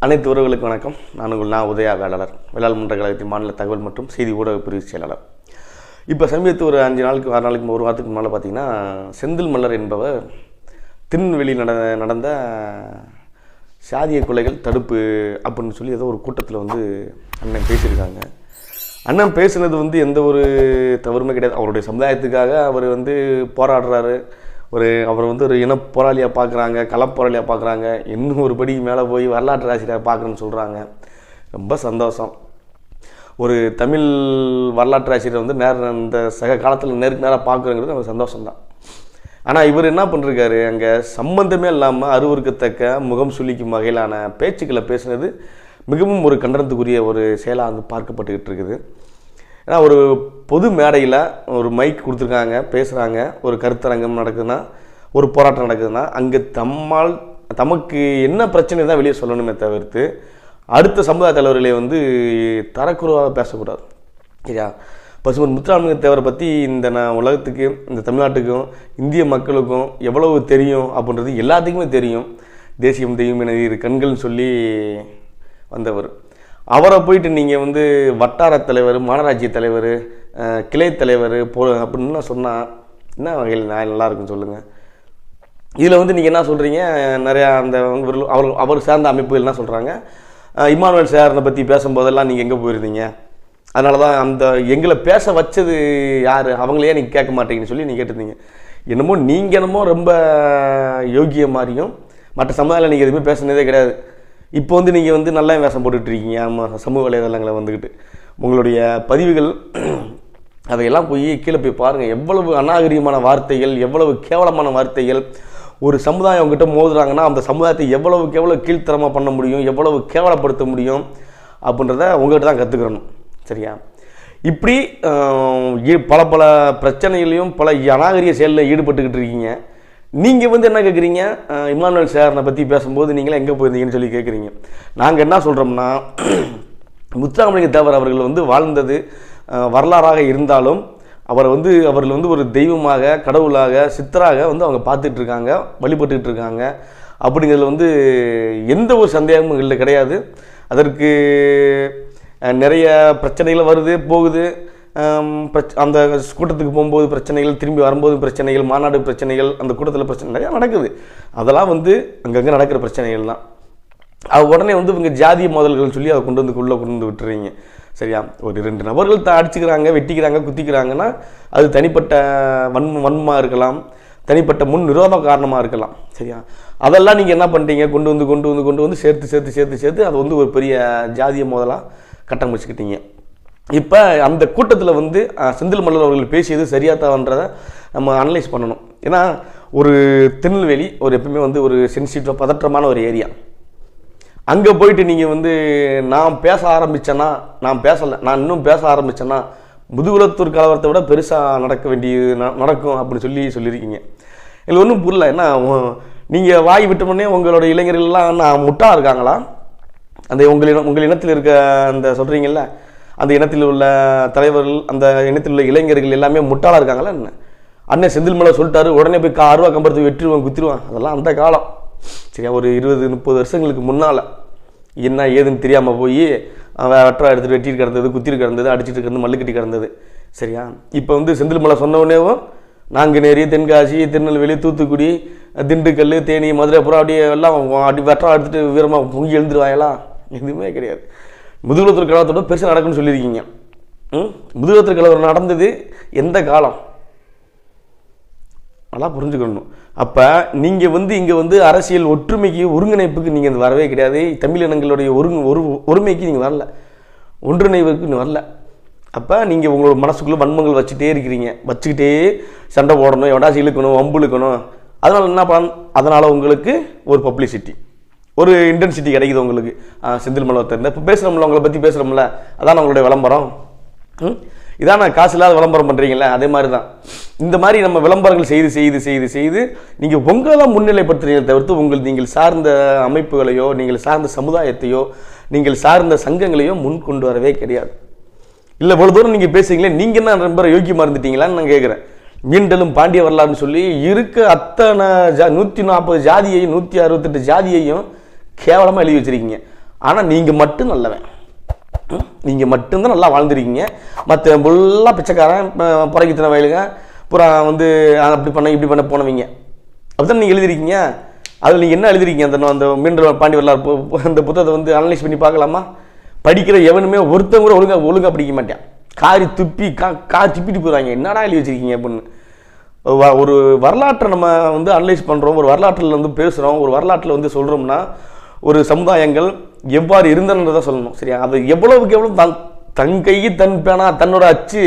அனைத்து உறவுகளுக்கு வணக்கம். நான் உதயா வேளாளர், வேளாளர் மன்ற கழகத்தின் மாநில தகவல் மற்றும் செய்தி ஊடக பிரிவு செயலாளர். இப்போ சமீபத்து ஒரு 5 நாளுக்கு 6 நாளைக்கு ஒரு வாரத்துக்கு முன்னால் பார்த்தீங்கன்னா, செந்தில் மல்லர் என்பவர் திருநெல்வேலி நடந்த சாதிய கொலைகள் தடுப்பு அப்படின்னு சொல்லி ஏதோ ஒரு கூட்டத்தில் அண்ணன் பேசியிருக்காங்க. அண்ணன் பேசுனது எந்த ஒரு தவறுமே கிடையாது. அவருடைய சமுதாயத்துக்காக அவர் போராடுறாரு. அவர் ஒரு இன போராளியாக பார்க்குறாங்க, களப்போராளியாக பார்க்குறாங்க. இன்னும் ஒரு படி மேலே போய் வரலாற்று ஆசிரியராக பார்க்குறேன்னு சொல்கிறாங்க. ரொம்ப சந்தோஷம். ஒரு தமிழ் வரலாற்று ஆசிரியர் அந்த சக காலத்தில் நேருக்கு நேராக பார்க்குறங்கிறது நமக்கு சந்தோஷம்தான். ஆனால் இவர் என்ன பண்ணுறாரு, அங்கே சம்பந்தமே இல்லாமல் அருவருக்கத்தக்க முகம் சுளிக்கும் வகையிலான பேச்சுக்களை பேசுனது மிகவும் ஒரு கண்டனத்துக்குரிய ஒரு செயலாக பார்க்கப்பட்டுக்கிட்டு இருக்குது. ஏன்னா ஒரு பொது மேடையில் ஒரு மைக் கொடுத்துருக்காங்க, பேசுகிறாங்க, ஒரு கருத்தரங்கம் நடக்குதுன்னா, ஒரு போராட்டம் நடக்குதுன்னா, அங்கே தமக்கு என்ன பிரச்சனை தான் வெளியே சொல்லணுமே தவிர்த்து அடுத்த சமுதாய தலைவர்களை தரக்குறைவாக பேசக்கூடாது. சரியா? பசுமன் முத்துராமலிங்க தேவரை பற்றி உலகத்துக்கு, இந்த தமிழ்நாட்டுக்கும் இந்திய மக்களுக்கும் எவ்வளவு தெரியும் அப்படின்றது எல்லாத்துக்குமே தெரியும். தேசியம் தெய்வம் என இரு கண்கள்னு சொல்லி வந்தவர். அவரை போயிட்டு நீங்கள் வட்டார தலைவர், மாநகராட்சி தலைவர், கிளை தலைவர் அப்படின்னு சொன்னால் என்ன வகையில் நல்லா இருக்குன்னு சொல்லுங்கள். இதில் நீங்கள் என்ன சொல்கிறீங்க, நிறையா அந்த அவர் சார்ந்த அமைப்புகள் என்ன சொல்கிறாங்க, இமானுவேல் சேரனை பற்றி பேசும்போதெல்லாம் நீங்கள் எங்கே போயிருந்தீங்க, அதனால தான் எங்களை பேச வச்சது யார், அவங்களையே நீங்கள் கேட்க மாட்டீங்கன்னு சொல்லி நீங்கள் கேட்டிருந்தீங்க. என்னமோ ரொம்ப யோகிய மாதிரியும் மற்ற சமுதாயம் நீங்கள் எதுவுமே பேசுனதே கிடையாது. இப்போ நீங்கள் நல்லா வேஷம் போட்டுட்ருக்கீங்க. சமூக வலைதளங்களை உங்களுடைய பதிவுகள் அதையெல்லாம் போய் கீழே போய் பாருங்கள். எவ்வளவு அநாகரிகமான வார்த்தைகள், எவ்வளவு கேவலமான வார்த்தைகள். ஒரு சமுதாயம் அவங்ககிட்ட மோதுறாங்கன்னா அந்த சமுதாயத்தை எவ்வளவு கீழ்த்தரமாக பண்ண முடியும், எவ்வளவு கேவலப்படுத்த முடியும் அப்படின்றத உங்கள்கிட்ட தான் கற்றுக்கிறணும். சரியா? இப்படி பல பிரச்சனைகளையும் பல அநாகரிக செயலில் ஈடுபட்டுக்கிட்டு இருக்கீங்க. நீங்கள் என்ன கேட்குறீங்க, இமானுவேல் சேரனை பற்றி பேசும்போது நீங்களே எங்கே போயிருந்தீங்கன்னு சொல்லி கேட்குறீங்க. நாங்கள் என்ன சொல்கிறோம்னா, முத்துராமலிங்க தேவர் அவர்கள் வாழ்ந்தது வரலாறாக இருந்தாலும் அவர்கள் ஒரு தெய்வமாக, கடவுளாக, சித்தராக அவங்க பார்த்துட்ருக்காங்க, வழிபட்டுக்கிட்டு இருக்காங்க. அப்படிங்கிறதுல எந்த ஒரு சந்தேகமும் இல்லை, கிடையாது. அதற்கு நிறைய பிரச்சனைகள் வருது போகுது. அந்த கூட்டத்துக்கு போகும்போது பிரச்சனைகள், திரும்பி வரும்போது பிரச்சனைகள், மாநாடு பிரச்சனைகள், அந்த கூட்டத்தில் பிரச்சனை நிறையா நடக்குது. அதெல்லாம் அங்கங்கே நடக்கிற பிரச்சனைகள் தான். அது உடனே இவங்க ஜாதிய மோதல்கள்னு சொல்லி அதை உள்ளே கொண்டு விட்டுறீங்க. சரியா? ஒரு 2 நபர்கள் அடிச்சுக்கிறாங்க, வெட்டிக்கிறாங்க, குத்திக்கிறாங்கன்னா அது தனிப்பட்ட வன்மமாக இருக்கலாம், தனிப்பட்ட முன் நிரோத காரணமாக இருக்கலாம். சரியா? அதெல்லாம் நீங்கள் என்ன பண்ணுறீங்க, கொண்டு வந்து சேர்த்து அது ஒரு பெரிய ஜாதிய மோதலாக கட்டமைச்சுக்கிட்டீங்க. இப்போ அந்த கூட்டத்தில் செந்தில் மல்லர் அவர்கள் பேசியது சரியாத்தான்றதை நம்ம அனலைஸ் பண்ணணும். ஏன்னா ஒரு திருநெல்வேலி எப்பவுமே ஒரு சென்சிட்டிவ், பதற்றமான ஒரு ஏரியா. அங்கே போயிட்டு நீங்கள் நான் பேச ஆரம்பித்தேன்னா, நான் இன்னும் பேச ஆரம்பித்தேன்னா முதுகுலத்தூர் கலவரத்தை விட பெருசாக நடக்கும் அப்படின்னு சொல்லியிருக்கீங்க. இதில் ஒன்றும் புரியல. ஏன்னா நீங்கள் வாய் விட்டோடனே உங்களோட இளைஞர்கள்லாம் முட்டாக இருக்காங்களா? அந்த உங்கள் இனத்தில் இருக்க அந்த சொல்கிறீங்கல்ல, அந்த இனத்தில் உள்ள தலைவர்கள், அந்த இனத்தில் உள்ள இளைஞர்கள் எல்லாமே முட்டாளாக இருக்காங்களா என்ன? அண்ணன் செந்தில் மல்லர் சொல்லிட்டாரு, உடனே போய் அருவா கம்பரத்தை வெட்டிடுவான், குத்திடுவான். அதெல்லாம் அந்த காலம். சரியா? ஒரு 20-30 வருஷங்களுக்கு முன்னால் என்ன ஏதுன்னு தெரியாமல் போய் வெட்டரா எடுத்துகிட்டு வெட்டிட்டு கிடந்தது, குத்திட்டு கிடந்தது, அடிச்சுட்டு கிடந்தது, மல்லுக்கட்டி கிடந்தது. சரியா? இப்போ செந்தில் மல்லர் சொன்னவனேவும் நாங்குநேரி, தென்காசி, திருநெல்வேலி, தூத்துக்குடி, திண்டுக்கல், தேனி, மதுரை அப்புறம் அப்படியே எல்லாம் வெட்டரா எடுத்துகிட்டு வீரமாக பொங்கி எழுந்துருவாங்களா? எதுவுமே கிடையாது. முதுகுலத்தூர் கலவரத்தோட பெருசாக நடக்குன்னு சொல்லியிருக்கீங்க. முதுகுலத்தூர் கலவரம் நடந்தது எந்த காலம்? நல்லா புரிஞ்சுக்கணும். அப்போ நீங்கள் இங்கே அரசியல் ஒற்றுமைக்கு, ஒருங்கிணைப்புக்கு நீங்கள் வரவே கிடையாது. தமிழ் இனங்களுடைய ஒருமைக்கு நீங்கள் வரல, ஒன்றிணைவுக்கு நீங்கள் வரல. அப்போ நீங்கள் உங்களோட மனசுக்குள்ளே வன்மங்கள் வச்சுக்கிட்டே சண்டை போடணும், எவடாசி இழுக்கணும், வம்பு இழுக்கணும். அதனால் என்ன அதனால் உங்களுக்கு ஒரு பப்ளிசிட்டி, ஒரு இன்டென்சிட்டி கிடைக்குது உங்களுக்கு. செந்தில் மல்லர் தெரிந்த இப்போ பேசுகிறோம்ல, உங்களை பற்றி பேசுகிறோம்ல, அதான் உங்களுடைய விளம்பரம். இதான் நான் காசு இல்லாத விளம்பரம் பண்ணுறீங்களே, அதே மாதிரி தான். இந்த மாதிரி நம்ம விளம்பரங்கள் செய்து நீங்கள் உங்களை முன்னிலைப்படுத்துறீங்க தவிர்த்து நீங்கள் சார்ந்த அமைப்புகளையோ, நீங்கள் சார்ந்த சமுதாயத்தையோ, நீங்கள் சார்ந்த சங்கங்களையோ முன் கொண்டு வரவே கிடையாது. இல்லை இவ்வளோ தூரம் நீங்கள் பேசுகிறீங்களே, நீங்கள் என்ன ரொம்ப யோக்கியமாக இருந்துட்டீங்களான்னு நான் கேட்குறேன். மீண்டலும் பாண்டிய வரலாறுன்னு சொல்லி இருக்க அத்தனை 140 ஜாதியையும் 168 ஜாதியையும் கேவலமாக எழுதி வச்சிருக்கீங்க. ஆனால் நீங்கள் மட்டும் நல்லவன், நீங்கள் மட்டும்தான் நல்லா வாழ்ந்துருக்கீங்க. மற்ற ஃபுல்லாக பிச்சைக்காரன், புறக்கித்தனை வயலுங்க, புறம் வந்து அப்படி பண்ண இப்படி பண்ண போனவங்க அப்படிதான் நீங்கள் எழுதிருக்கீங்க. அதில் நீங்கள் என்ன எழுதிருக்கீங்க? அந்த மீண்டும் பாண்டி வரலாறு அந்த புத்தகத்தை வந்து அனலைஸ் பண்ணி பார்க்கலாமா? படிக்கிற எவனுமே ஒருத்தன் கூட ஒழுங்காக படிக்க மாட்டேன். காரி துப்பிட்டு போயிடுவாங்க, என்னடா எழுதி வச்சிருக்கீங்க அப்படின்னு. ஒரு வரலாற்றை நம்ம வந்து அனலைஸ் பண்ணுறோம், ஒரு வரலாற்றில் வந்து பேசுகிறோம், ஒரு வரலாற்றில் வந்து சொல்கிறோம்னா ஒரு சமுதாயங்கள் எவ்வாறு இருந்தன்றதை சொல்லணும். சரியா? அது எவ்வளவுக்கு எவ்வளோ தன் கை தன் பேனா தன்னோட அச்சு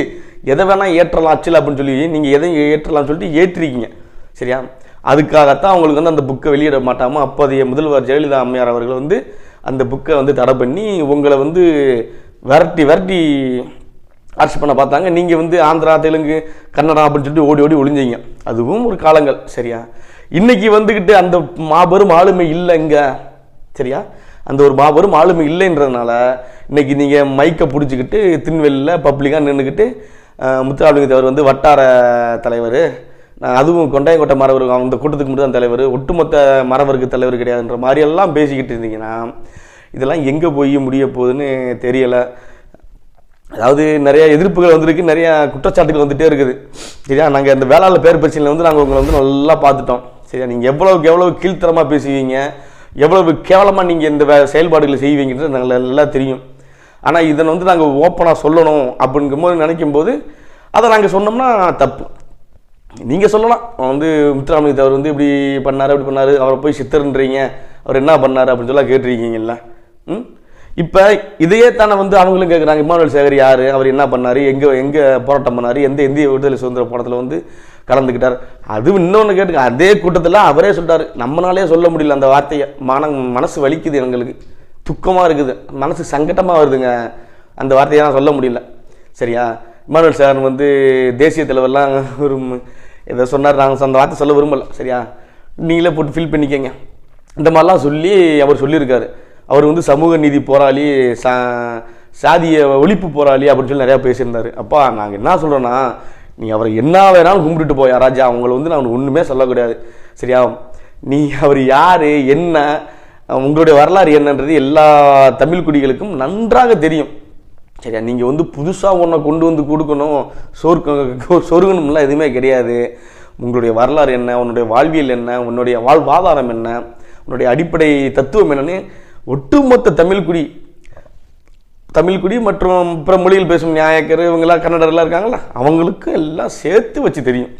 எதை வேணால் ஏற்றலாம் அச்சில் அப்படின்னு சொல்லி நீங்கள் எதையும் ஏற்றலாம்னு சொல்லிட்டு ஏற்றிருக்கீங்க. சரியா? அதுக்காகத்தான் அவங்களுக்கு வந்து அந்த புக்கை வெளியிட மாட்டாமல் அப்போதைய முதல்வர் ஜெயலலிதா அம்மையார் அவர்கள் வந்து அந்த புக்கை வந்து தடை பண்ணி உங்களை வந்து விரட்டி ஆட்சி பண்ண பார்த்தாங்க. நீங்கள் வந்து ஆந்திரா, தெலுங்கு, கன்னடா அப்படின்னு சொல்லிட்டு ஓடி ஓடி ஒளிஞ்சிங்க. அதுவும் ஒரு காலங்கள். சரியா? இன்னைக்கு வந்துக்கிட்டு அந்த மாபெரும் ஆளுமை இல்லை இங்கே. சரியா? அந்த ஒரு மாபெரும் ஆளுமை இல்லைன்றதுனால இன்னைக்கு நீங்கள் மைக்கை பிடிச்சிக்கிட்டு திருநெல்வேலியில் பப்ளிக்காக நின்றுக்கிட்டு முத்துராமலிங்க தேவர் வந்து வட்டார தலைவர், அதுவும் கொண்டாயங்கோட்டை மரவர் அந்த கூட்டத்துக்கு மட்டும் தான் தலைவர், ஒட்டுமொத்த மரவருக்கு தலைவர் கிடையாதுன்ற மாதிரியெல்லாம் பேசிக்கிட்டு இருந்தீங்கன்னா இதெல்லாம் எங்கே போய் முடிய போகுதுன்னு தெரியலை. அதாவது நிறைய எதிர்ப்புகள் வந்திருக்கு, நிறைய குற்றச்சாட்டுகள் வந்துகிட்டே இருக்குது. சரியா? நாங்கள் இந்த வேளாளர் பேர் பிரச்சனையில் வந்து நாங்கள் உங்களை வந்து நல்லா பார்த்துட்டோம். சரியா? நீங்கள் எவ்வளவு கீழ்த்தரமாக பேசுவீங்க, எவ்வளவு கேவலமாக நீங்கள் இந்த செயல்பாடுகளை செய்வீங்கன்றது நாங்கள் நல்லா தெரியும். ஆனால் இதனை வந்து நாங்கள் ஓப்பனாக சொல்லணும் அப்படிங்கும்போது நினைக்கும்போது அதை நாங்கள் சொன்னோம்னா தப்பு. நீங்கள் சொல்லலாம், வந்து முத்துராமலிங்க தேவர் வந்து இப்படி பண்ணார் அப்படி பண்ணார், அவரை போய் சித்தர்ன்றீங்க, அவர் என்ன பண்ணார் அப்படின்னு சொல்லலாம் கேட்டிருக்கீங்கல்ல. இப்போ இதையே தானே வந்து அவங்களும் கேட்குறாங்க, இமானுவேல் சேகர் யார், அவர் என்ன பண்ணார், எங்கே போராட்டம் பண்ணார், இந்திய விடுதலை சுதந்திர போராட்டத்தில் வந்து கலந்துக்கிட்டார். அது இன்னொன்று கேட்டுக்க, அதே கூட்டத்தில் அவரே சொல்லிட்டார். நம்மளாலே சொல்ல முடியல அந்த வார்த்தையை. மனசு வலிக்குது, எங்களுக்கு துக்கமாக இருக்குது, மனசு சங்கட்டமாக வருதுங்க, அந்த வார்த்தையை தான் சொல்ல முடியல. சரியா? இமானுவேல் சேகர் வந்து தேசிய தலைவர்லாம் ஒரு எதை சொன்னார், நாங்கள் அந்த வார்த்தை சொல்ல விரும்பலை. சரியா? நீங்களே போட்டு ஃபில் பண்ணிக்கங்க. இந்த மாதிரிலாம் சொல்லி அவர் சொல்லியிருக்காரு. அவர் வந்து சமூக நீதி போராளி, சாதிய ஒழிப்பு போராளி அப்படின்னு சொல்லி நிறையா பேசியிருந்தார். அப்பா நாங்கள் என்ன சொல்கிறோன்னா, நீ அவரை என்ன வேணாலும் கும்பிட்டுட்டு போயா ராஜா, அவங்கள வந்து நான் ஒன்றுமே சொல்லக்கூடாது. சரியா? நீ அவர் யார், என்ன, உங்களுடைய வரலாறு என்னன்றது எல்லா தமிழ் குடிகளுக்கும் நன்றாக தெரியும். சரியா? நீங்கள் வந்து புதுசாக ஒன்றை கொண்டு வந்து கொடுக்கணும், சொருகணும்லாம் எதுவுமே கிடையாது. உங்களுடைய வரலாறு என்ன, உன்னுடைய வாழ்வியல் என்ன, உன்னுடைய வாழ்வாதாரம் என்ன, உன்னுடைய அடிப்படை தத்துவம் என்னன்னு ஒட்டுமொத்த தமிழ்குடி மற்றும் பிற மொழியில் பேசும் நியாயக்கர் இவங்கெல்லாம் கன்னடர்லாம் இருக்காங்களா, அவங்களுக்கு எல்லாம் சேர்த்து வச்சு தெரியும்.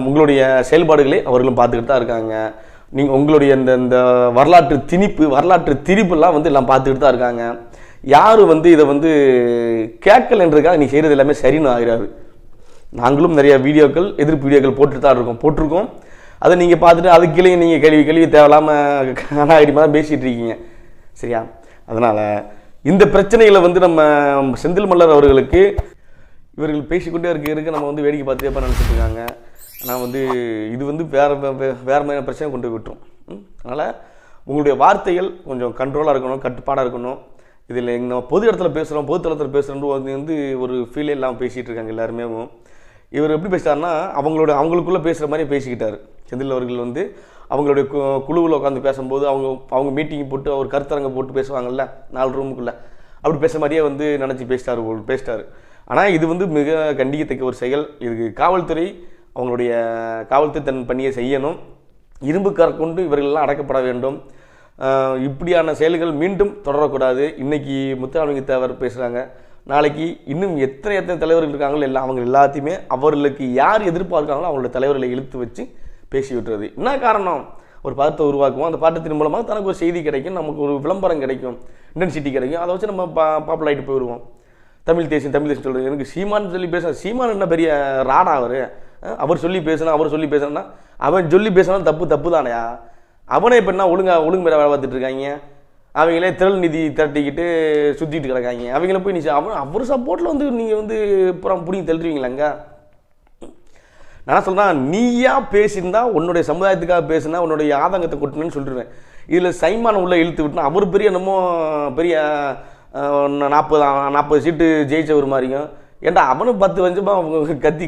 உங்களுடைய செயல்பாடுகளை அவர்களும் பார்த்துக்கிட்டு தான் இருக்காங்க. நீங்கள் உங்களுடைய இந்த வரலாற்று திணிப்புலாம் வந்து எல்லாம் பார்த்துக்கிட்டு தான் இருக்காங்க. யாரும் வந்து இதை வந்து கேட்கலன்றதுக்காக நீ செய்கிறது எல்லாமே சரின்னு ஆகிறாரு. நாங்களும் நிறைய எதிர்ப்பு வீடியோக்கள் போட்டிருக்கோம். அதை நீங்கள் பார்த்துட்டு அதுக்கு நீங்கள் கேள்வி தேவையில்லாமல் கனாயிடமாக தான் பேசிகிட்டு இருக்கீங்க. சரியா? அதனால் இந்த பிரச்சனைகளை வந்து நம்ம செந்தில் மல்லர் அவர்களுக்கு இவர்கள் பேசிக்கொண்டே இருக்க நம்ம வந்து வேடிக்கை பார்த்துட்டே நினச்சிட்டு இருக்காங்க. ஆனால் வந்து இது வந்து வேறு மாதிரியான பிரச்சனை கொண்டு போய் விட்டுரும். அதனால் உங்களுடைய வார்த்தைகள் கொஞ்சம் கண்ட்ரோலாக இருக்கணும், கட்டுப்பாடாக இருக்கணும். இதில் நம்ம பொது இடத்துல பேசுகிறோம், பொது தளத்தில் பேசுகிறோம் வந்து ஒரு ஃபீலே இல்லாமல் பேசிகிட்டு இருக்காங்க எல்லாருமே. இவர் எப்படி பேசிட்டாருன்னா அவங்களுக்குள்ளே பேசுகிற மாதிரி பேசிக்கிட்டார். செந்தில் அவர்கள் வந்து அவங்களுடைய குழுவில் உட்காந்து பேசும்போது அவங்க மீட்டிங் போட்டு அவர் கருத்தரங்க போட்டு பேசுவாங்கல்ல 4 ரூமுக்குள்ளே, அப்படி பேசுகிற மாதிரியே வந்து நினச்சி பேசிட்டார். ஆனால் இது வந்து மிக கண்டிக்கத்தக்க ஒரு செயல். இதுக்கு காவல்துறை அவங்களுடைய காவல்துறை தன் பணியை செய்யணும். இரும்பு கொண்டு இவர்களெல்லாம் அடக்கப்பட வேண்டும். இப்படியான செயல்கள் மீண்டும் தொடரக்கூடாது. இன்றைக்கி முத்துராமலிங்க தேவர் பேசுகிறாங்க, நாளைக்கு இன்னும் எத்தனை தலைவர்கள் இருக்காங்களோ அவங்க எல்லாத்தையுமே அவர்களுக்கு யார் எதிர்பார்க்காங்களோ அவங்களோட தலைவர்களை இழுத்து வச்சு பேசி விட்டுறது. என்ன காரணம்? ஒரு பாட்டத்தை உருவாக்குவோம், அந்த பாட்டத்தின் மூலமாக தனக்கு ஒரு செய்தி கிடைக்கும், நமக்கு ஒரு விளம்பரம் கிடைக்கும், இன்டென்சிட்டி கிடைக்கும், அதை வச்சு நம்ம பாப்புலர் ஆகிட்டு போயிடுவோம். தமிழ் தேசியம் சொல்கிறது. எனக்கு சீமான் சொல்லி பேச, சீமான் என்ன பெரிய ராடா அவர் சொல்லி பேசுனா அவன் சொல்லி பேசினா தப்பு தானையா? அவனே இப்போ என்ன ஒழுங்கு மேலே வேலை பார்த்துட்டு இருக்காங்க. அவங்களே திரள் நிதி திரட்டிக்கிட்டு சுற்றிட்டு கிடக்காங்க. அவங்கள போய் அவர் சப்போர்ட்டில் வந்து நீங்கள் வந்து அப்புறம் பிடிங்கி தள்ளுறீங்களாங்க. நான் சொல்கிறேன், நீயா பேசியிருந்தா உன்னுடைய சமுதாயத்துக்காக பேசுனா உன்னுடைய ஆதங்கத்தை கொட்டினு சொல்லிடுவேன். இதில் சைமான உள்ளே இழுத்து விட்டுனா அவர் பெரிய 40 சீட்டு ஜெயிச்சவர் மாதிரியும். ஏன்டா அவனும் 10 வருஷமாக கத்தி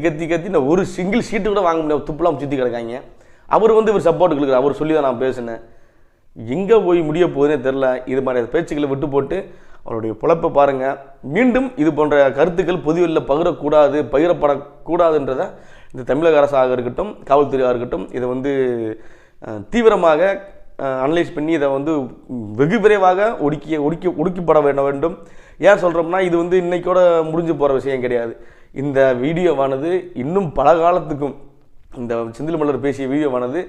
நான் ஒரு சிங்கிள் சீட்டு கூட வாங்க முடியாது, துப்புலாம் சுற்றி கிடக்காங்க. அவர் வந்து இவர் சப்போர்ட் கொடுக்குறாரு, அவர் சொல்லி தான் நான் பேசினேன். எங்கே போய் முடிய போகுதுன்னே தெரில. இது மாதிரி பேச்சுக்களை விட்டு போட்டு அவருடைய பொழப்பை பாருங்கள். மீண்டும் இது போன்ற கருத்துக்கள் பொதுவெளியில் பகிரப்படக்கூடாதுன்றதை இந்த தமிழக அரசாக இருக்கட்டும், காவல்துறையாக இருக்கட்டும், இதை வந்து தீவிரமாக அனலைஸ் பண்ணி இதை வந்து வெகு விரைவாக ஒடுக்கப்பட வேண்டும். ஏன் சொல்கிறோம்னா, இது வந்து இன்னைக்கோட முடிஞ்சு போகிற விஷயம் கிடையாது. இந்த வீடியோவானது இன்னும் பல காலத்துக்கும், இந்த செந்தில் மல்லர் பேசிய வீடியோவானது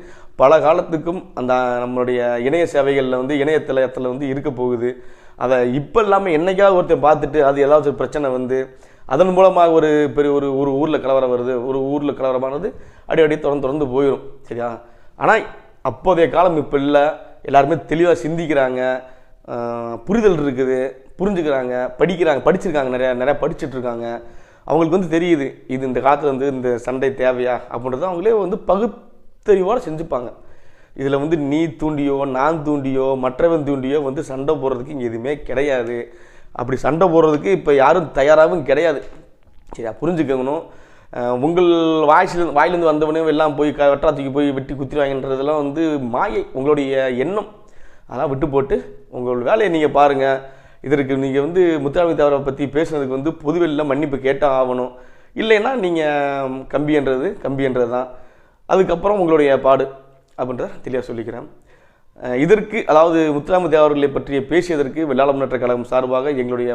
பல காலத்துக்கும் அந்த நம்மளுடைய இணைய சேவைகளில் வந்து இணையதளத்தில் வந்து இருக்க போகுது. அதை இப்போ இல்லாமல் என்னைக்காவது ஒருத்தர் பார்த்துட்டு அது ஏதாவது ஒரு பிரச்சனை வந்து அதன் மூலமாக ஒரு பெரிய ஒரு ஊரில் கலவரம் வருது, ஒரு ஊரில் கலவரமானது அடி தொடர்ந்து போயிடும். சரியா? ஆனால் அப்போதைய காலம் இப்போ இல்லை. எல்லாருமே தெளிவாக சிந்திக்கிறாங்க, புரிதல் இருக்குது, புரிஞ்சுக்கிறாங்க, படிச்சிருக்காங்க, நிறையா படிச்சுட்டு இருக்காங்க. அவங்களுக்கு வந்து தெரியுது இது இந்த காலத்தில் வந்து இந்த சண்டை தேவையா அப்படின்றத அவங்களே வந்து பகுத்தறிவோடு செஞ்சுப்பாங்க. இதில் வந்து நீ தூண்டியோ நான் தூண்டியோ மற்றவன் தூண்டியோ வந்து சண்டை போடுறதுக்கு இங்கே எதுவுமே கிடையாது. அப்படி சண்டை போடுறதுக்கு இப்போ யாரும் தயாராகவும் கிடையாது. சரியா? புரிஞ்சுக்கணும். உங்கள் வாயிலேருந்து வந்தவனே எல்லாம் போய் வெட்டாத்துக்கு போய் வெட்டி குத்திடுவாங்கன்றதெல்லாம் வந்து மாயை, உங்களுடைய எண்ணம். அதெல்லாம் விட்டு போட்டு உங்கள் வேலையை நீங்கள் பாருங்கள். இதற்கு நீங்கள் வந்து முத்துராமலிங்க தேவரை பற்றி பேசுனதுக்கு வந்து பொதுவெளியில் மன்னிப்பு கேட்டால் ஆகணும். இல்லைன்னா நீங்கள் கம்பின்றது தான். அதுக்கப்புறம் உங்களுடைய பாடு அப்படின்றத தெளிவாக சொல்லிக்கிறேன். இதற்கு அதாவது முத்துராமலிங்க தேவர்களை பற்றிய பேசியதற்கு வெள்ளாள முன்னேற்ற கழகம் சார்பாக எங்களுடைய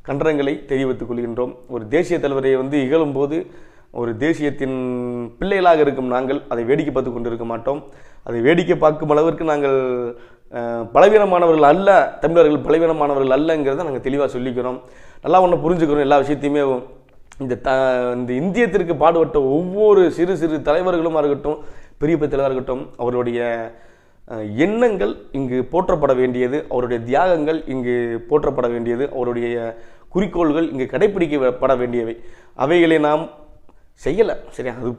கண்டனங்களை தெரிவித்துக் கொள்கின்றோம். ஒரு தேசிய தலைவரை வந்து இகழும்போது ஒரு தேசியத்தின் பிள்ளைகளாக இருக்கும் நாங்கள் அதை வேடிக்கை பார்த்து கொண்டு இருக்க மாட்டோம். அதை வேடிக்கை பார்க்கும் அளவிற்கு நாங்கள் பலவீனமானவர்கள் அல்ல, தமிழர்கள் பலவீனமானவர்கள் அல்லங்கிறத நாங்கள் தெளிவாக சொல்லிக்கிறோம். நல்லா ஒன்று புரிஞ்சுக்கிறோம். எல்லா விஷயத்தையுமே இந்த இந்தியத்திற்கு பாடுபட்ட ஒவ்வொரு சிறு தலைவர்களும் இருக்கட்டும், பெரிய தலைவராக இருக்கட்டும், அவருடைய எண்ணங்கள் இங்கு போற்றப்பட வேண்டியது, அவருடைய தியாகங்கள் இங்கு போற்றப்பட வேண்டியது, அவருடைய குறிக்கோள்கள் இங்கு கடைபிடிக்கப்பட வேண்டியவை. அவைகளை நாம் செய்யலை. சரியா? அது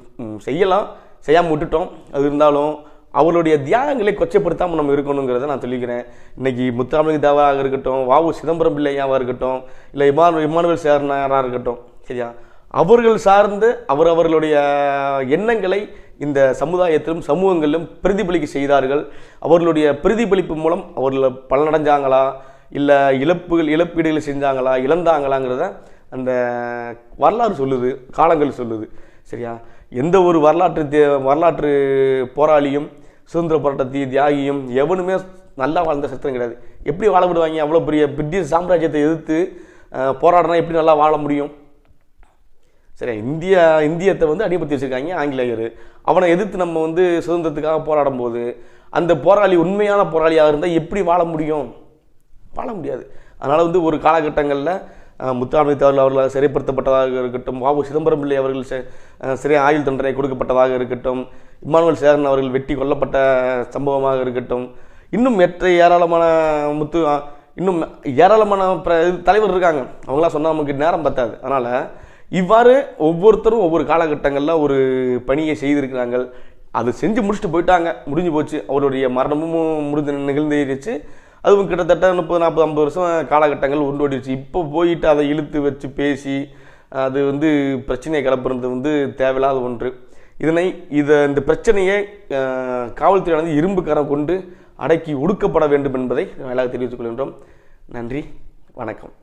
செய்யலாம், செய்யாமல் விட்டுட்டோம். அது இருந்தாலும் அவருடைய தியாகங்களை கொச்சைப்படுத்தாமல் நம்ம இருக்கணுங்கிறத நான் சொல்லிக்கிறேன். இன்றைக்கி முத்துராமலிங்க தேவராக இருக்கட்டும், வ.உ. சிதம்பரம் பிள்ளையாவாக இருக்கட்டும், இல்லை இமானுவேல் சேகரனாராக இருக்கட்டும், சரியா, அவர்கள் சார்ந்து அவர்களுடைய எண்ணங்களை இந்த சமுதாயத்திலும் சமூகங்களிலும் பிரதிபலிக்க செய்தார்கள். அவர்களுடைய பிரதிபலிப்பு மூலம் அவர்கள் பலனடைஞ்சாங்களா, இல்லை இழப்பீடுகள் செஞ்சாங்களா, இழந்தாங்களாங்கிறத அந்த வரலாறு சொல்லுது, காலங்கள் சொல்லுது. சரியா? எந்த ஒரு வரலாற்று போராளியும் சுதந்திர போராட்ட தியாகியும் எவனுமே நல்லா வாழ்ந்த சத்திரம் கிடையாது. எப்படி வாழ விடுவாங்க? அவ்வளோ பெரிய பிரிட்டிஷ் சாம்ராஜ்யத்தை எதிர்த்து போராடினா எப்படி நல்லா வாழ முடியும்? சரியா? இந்தியத்தை வந்து அடிபடுத்தி வச்சுருக்காங்க ஆங்கிலேயர். அவனை எதிர்த்து நம்ம வந்து சுதந்திரத்துக்காக போராடும் போது அந்த போராளி உண்மையான போராளியாக இருந்தால் எப்படி வாழ முடியும்? வாழ முடியாது. அதனால் வந்து ஒரு காலகட்டங்களில் முத்துராமலிங்க தேவர் அவர்கள் சிறைப்படுத்தப்பட்டதாக இருக்கட்டும், வ.உ. சிதம்பரம் பிள்ளை அவர்கள் சிறை ஆயுள் தண்டனை கொடுக்கப்பட்டதாக இருக்கட்டும், இமானுவேல் சேகரன் அவர்கள் வெட்டி கொல்லப்பட்ட சம்பவமாக இருக்கட்டும், இன்னும் ஏராளமான தலைவர் இருக்காங்க. அவங்களாம் சொன்னால் நமக்கு நேரம் பத்தாது. அதனால் இவ்வாறு ஒவ்வொருத்தரும் ஒவ்வொரு காலகட்டங்களில் ஒரு பணியை செய்திருக்கிறாங்க. அது செஞ்சு முடிச்சுட்டு போயிட்டாங்க, முடிஞ்சு போச்சு. அவருடைய மரணமும் நிகழ்ந்துருச்சு. அதுவும் கிட்டத்தட்ட 30-40-50 வருஷம் காலகட்டங்கள் உருண்டோடிடுச்சு. இப்போ போயிட்டு அதை இழுத்து வச்சு பேசி அது வந்து பிரச்சனையை கிளப்புறது வந்து தேவையில்லாத ஒன்று. இந்த பிரச்சனையை காவல்துறையானது இரும்பு கரம் கொண்டு அடக்கி ஒடுக்கப்பட வேண்டும் என்பதை நாங்கள் தெரிவித்துக் கொள்கின்றோம். நன்றி, வணக்கம்.